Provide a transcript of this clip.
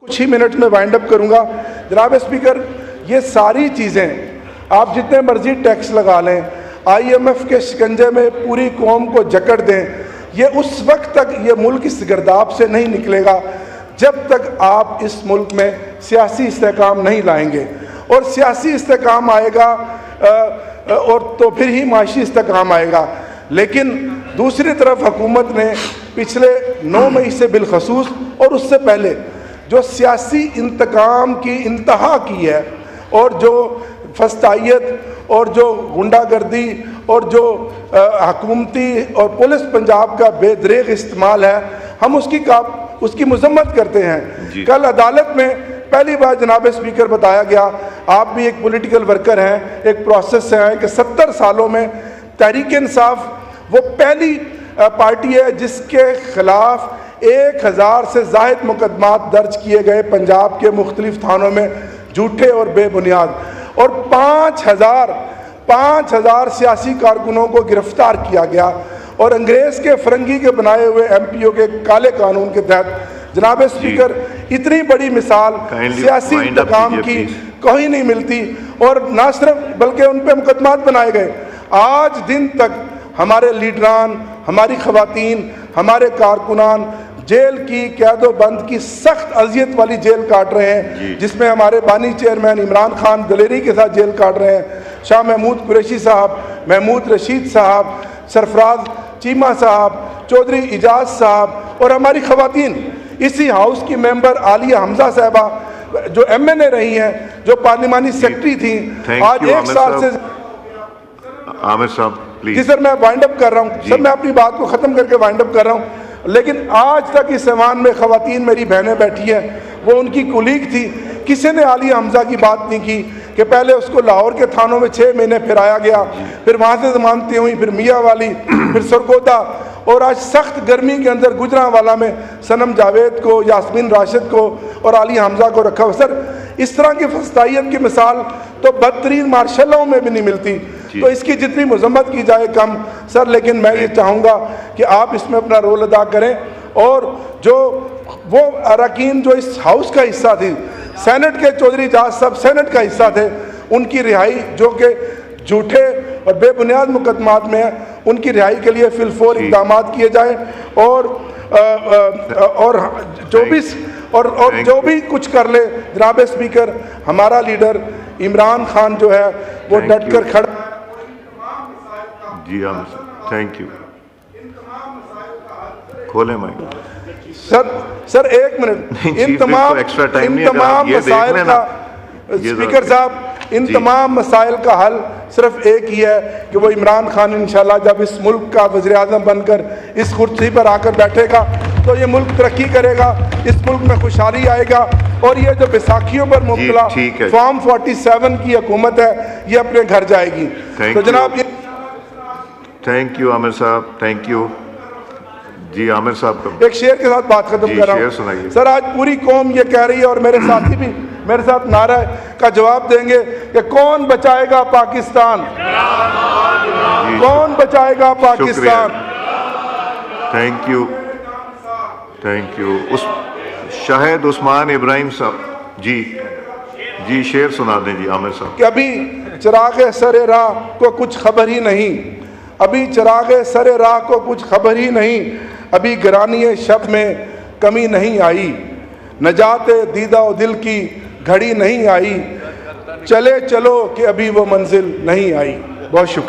कुछ ही मिनट में wind up करूंगा। जनाब स्पीकर, ये सारी चीज़ें आप जितने मर्जी टैक्स लगा लें, IMF के शिकंजे में पूरी कौम को जकड़ दें, ये उस वक्त तक ये मुल्क इस गिरदाब से नहीं निकलेगा जब तक आप इस मुल्क में सियासी इस्तेहकाम नहीं लाएंगे। और सियासी इस्तेहकाम आएगा और तो फिर ही माशी इस्तेहकाम आएगा। लेकिन दूसरी तरफ हुकूमत ने पिछले 9 मई से बिलखसूस और उससे पहले जो सियासी इंतकाम की इंतहा की है और जो फस्तायत और जो गुंडागर्दी और जो हुकूमती और पुलिस पंजाब का बेदरेग इस्तेमाल है, हम उसकी मजम्मत करते हैं। कल अदालत में पहली बार जनाब स्पीकर बताया गया, आप भी एक पॉलिटिकल वर्कर हैं, एक प्रोसेस से हैं, कि 70 सालों में तहरीक इंसाफ वो पहली पार्टी है जिसके खिलाफ 1000 से ज़ायद मुकदमात दर्ज किए गए पंजाब के मुख्तलिफ थानों में झूठे और बेबुनियाद, और 5000 सियासी कारकुनों को गिरफ्तार किया गया। और अंग्रेज़ के फरंगी के बनाए हुए MPO के काले कानून के तहत जनाब स्पीकर इतनी बड़ी मिसाल सियासी इंतकाम की कोई नहीं मिलती। और ना सिर्फ बल्कि उन पर मुकदमात बनाए गए। आज दिन तक हमारे लीडरान, हमारी खवातीन, हमारे कारकुनान जेल की कैदो बंद की सख्त अजियत वाली जेल काट रहे हैं, जिसमें हमारे बानी चेयरमैन इमरान खान दलेरी के साथ जेल काट रहे हैं, शाह महमूद कुरैशी साहब, महमूद रशीद साहब, सरफराज चीमा साहब, चौधरी इजाज साहब, और हमारी खवातीन इसी हाउस की मेंबर आलिया हमजा साहबा जो MNA रही हैं, जो पार्लिमानी सेक्रेटरी थी, आज 1 साल से। आमिर साहब प्लीज। जी सर, मैं वाइंड अप कर रहा हूँ सर, मैं अपनी बात को ख़त्म करके वाइंड अप कर रहा हूँ। लेकिन आज तक इस ऐवान में खवातीन मेरी बहनें बैठी हैं, वो उनकी कुलीग थी, किसी ने आलिया हमजा की बात नहीं की कि पहले उसको लाहौर के थानों में 6 महीने फिराया गया, फिर वहाँ से जमानतें हुई, फिर मियाँ वाली, फिर सरगोदा, और आज सख्त गर्मी के अंदर गुजरांवाला में सनम जावेद को, यास्मीन राशिद को और आलिया हमजा को रखा हुआ। सर, इस तरह की फस्तायत की मिसाल तो बदतरीन मार्शलों में भी नहीं मिलती। तो इसकी जितनी मजम्मत की जाए कम सर, लेकिन मैं ये चाहूँगा कि आप इसमें अपना रोल अदा करें। और जो वो अरकान जो इस हाउस का हिस्सा थी, सेनेट के चौधरी इजाज साहब सेनेट का हिस्सा थे, उनकी रिहाई जो कि झूठे और बेबुनियाद मुकदमात में है, उनकी रिहाई के लिए फिलफोर इक़दाम किए जाए। और जो भी कुछ कर ले जनाब स्पीकर, हमारा लीडर इमरान खान जो है वो डट कर खड़ा। जी हाँ, थैंक यू। खोले माइक सर 1 मिनट। इन तमाम मसाइल का स्पीकर साहब, इन तमाम मसाइल का हल सिर्फ एक ही है कि वो इमरान खान इंशाल्लाह जब इस मुल्क का वज़ीर-ए-आज़म बनकर इस कुर्सी पर आकर बैठेगा तो ये मुल्क तरक्की करेगा, इस मुल्क में खुशहाली आएगा। और ये जो बैसाखियों पर मुब्तला फॉर्म 47 की हुकूमत है, ये अपने घर जाएगी। तो जनाब ये थैंक यू आमिर साहब, थैंक यू। जी आमिर साहब एक शेर के साथ बात खत्म कर रहा हूँ सर। आज पूरी कौम ये कह रही है और मेरे साथी भी मेरे साथ नारा का जवाब देंगे कि कौन बचाएगा पाकिस्तान, कौन बचाएगा पाकिस्तान। Thank you. उस शाहिद उस्मान इब्राहिम साहब जी शेर सुना दें जी आमिर साहब। कि अभी चिराग सरे राह को कुछ खबर ही नहीं, अभी चिराग सरे राह को कुछ खबर ही नहीं, अभी गिरानी शब में कमी नहीं आई, नजात दीदा और दिल की घड़ी नहीं आई, चले चलो कि अभी वो मंजिल नहीं आई। बहुत शुक्रिया।